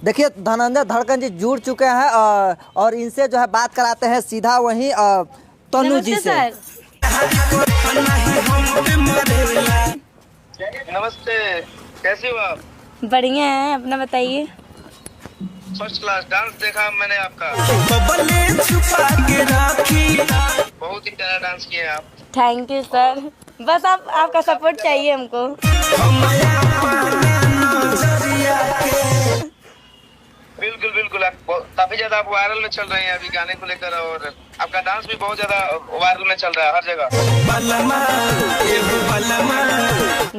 देखिए धनंजय धड़कन जी जुड़ चुके हैं और इनसे जो है बात कराते हैं सीधा वहीं तनु जी से। नमस्ते, कैसी हो आप? बढ़िया है, अपना बताइए। फर्स्ट क्लास डांस देखा मैंने आपका, बहुत ही प्यारा डांस किए आप। थैंक यू सर, बस आपका सपोर्ट चाहिए हमको। बिल्कुल बिल्कुल, आप काफी ज्यादा आप वायरल में चल रहे हैं अभी गाने को लेकर, और आपका डांस भी बहुत ज्यादा वायरल में चल रहा है हर जगह।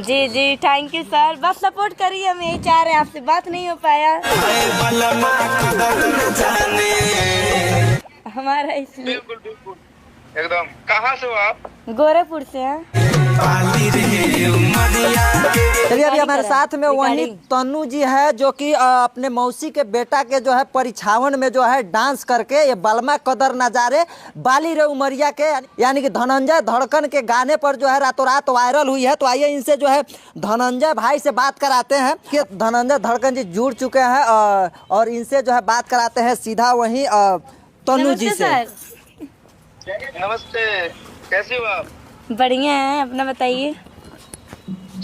जी जी थैंक यू सर, बस सपोर्ट करिए, हम यही चाह रहे हैं, आपसे बात नहीं हो पाया हमारा, इसलिए। बिल्कुल बिल्कुल एकदम। कहाँ से हो आप? गोरखपुर से हैं। चलिए अभी हमारे साथ में वही तनु जी है जो कि अपने मौसी के बेटा के जो है परिछावन में जो है डांस करके ये बलमा कदर नजारे बाली रे उमरिया के यानी कि धनंजय धड़कन के गाने पर जो है रातों रात वायरल हुई है। तो आइए इनसे जो है धनंजय भाई से बात कराते हैं कि धनंजय धड़कन जी जुड़ चुके हैं और इनसे जो है बात कराते हैं सीधा वहीं तनु जी से। नमस्ते, कैसी हो आप? बढ़िया है, अपना बताइए।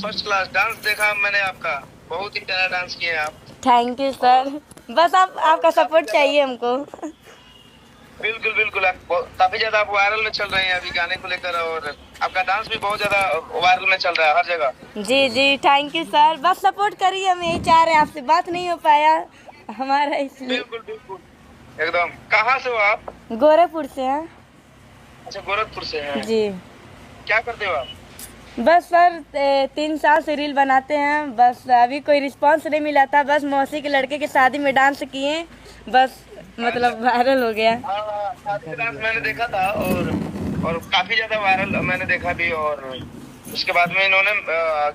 फर्स्ट क्लास डांस देखा मैंने आपका, बहुत ही प्यारा डांस किए आप। थैंक यू सर, बस आपका सपोर्ट चाहिए हमको। बिल्कुल बिल्कुल, आप काफी ज्यादा आप वायरल में चल रहे हैं अभी गाने को लेकर, और आपका डांस भी बहुत ज्यादा वायरल में चल रहा है हर जगह। जी जी थैंक यू सर, बस सपोर्ट करिए, हम यही चाह रहे हैं, आपसे बात नहीं हो पाया हमारा, इसलिए। बिल्कुल बिल्कुल एकदम। कहाँ से हो आप? गोरखपुर से हैं। अच्छा, गोरखपुर से हैं। जी। क्या करते हो आप? बस सर 3 साल से रील बनाते हैं, बस अभी कोई रिस्पांस नहीं मिला था, बस मौसी के लड़के की शादी में डांस किए, बस मतलब वायरल हो गया। हाँ, शादी डांस मैंने देखा था और काफी ज्यादा वायरल मैंने देखा भी, और उसके बाद में इन्होंने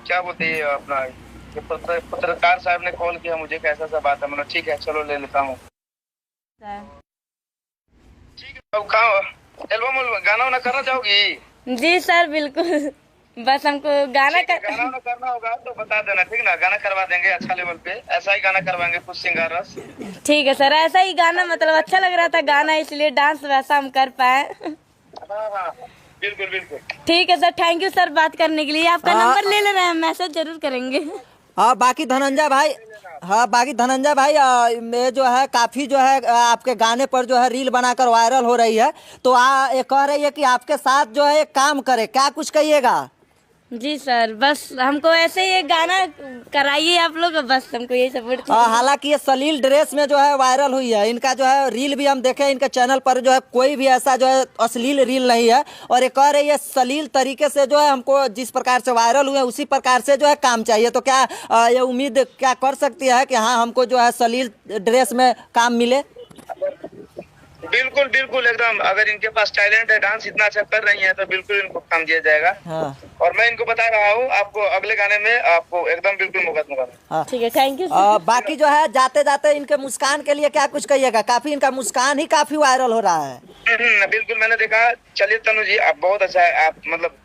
क्या बोलते हैं अपना पत्रकार साहब ने कॉल किया मुझे, कैसा सा बात है, मैंने ठीक है चलो ले लेता हूँ। ठीक है, अब कहाँ एल्बम गाना वाना करना चाहोगी? जी सर बिल्कुल, बस हमको गाना करना होगा तो बता देना, ठीक ना? गाना करवा देंगे अच्छा लेवल पे, ऐसा ही गाना करवाएंगे कुछ सिंगार रस। ठीक है सर, ऐसा ही गाना, मतलब अच्छा लग रहा था गाना, इसलिए डांस वैसा हम कर पाए। हाँ बिल्कुल बिल्कुल। ठीक है सर, थैंक यू सर बात करने के लिए। आपका नंबर ले रहे हैं, मैसेज जरूर करेंगे। हाँ बाकी धनंजय भाई में जो है काफ़ी जो है आपके गाने पर जो है रील बनाकर वायरल हो रही है, तो ये कह रही है कि आपके साथ जो है एक काम करे, क्या कुछ कहिएगा? जी सर, बस हमको ऐसे ही एक गाना कराइए आप लोग, बस हमको यही सपोर्ट। हालांकि ये सलील ड्रेस में जो है वायरल हुई है, इनका जो है रील भी हम देखे, इनके चैनल पर जो है कोई भी ऐसा जो है अश्लील रील नहीं है, और ये कह रही है सलील तरीके से जो है हमको जिस प्रकार से वायरल हुए उसी प्रकार से जो है काम चाहिए। तो क्या ये उम्मीद क्या कर सकती है कि हाँ हमको जो है सलील ड्रेस में काम मिले? बिल्कुल बिल्कुल एकदम, अगर इनके पास टैलेंट है, डांस इतना अच्छा कर रही है तो बिल्कुल इनको काम दिया जाएगा। हाँ। और मैं इनको बता रहा हूँ, आपको अगले गाने में आपको एकदम बिल्कुल मौका दूंगा। हाँ। ठीक है, थैंक यू। बाकी जो है जाते जाते इनके मुस्कान के लिए क्या कुछ कहिएगा? काफी इनका मुस्कान ही काफी वायरल हो रहा है। बिल्कुल मैंने देखा। चलिए तनु जी, आप बहुत अच्छा है, आप मतलब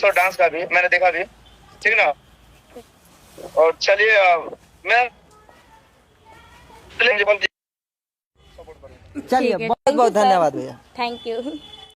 और डांस का भी मैंने देखा भी, ठीक ना? और चलिए मैं चलिए बहुत बहुत धन्यवाद भैया, थैंक यू।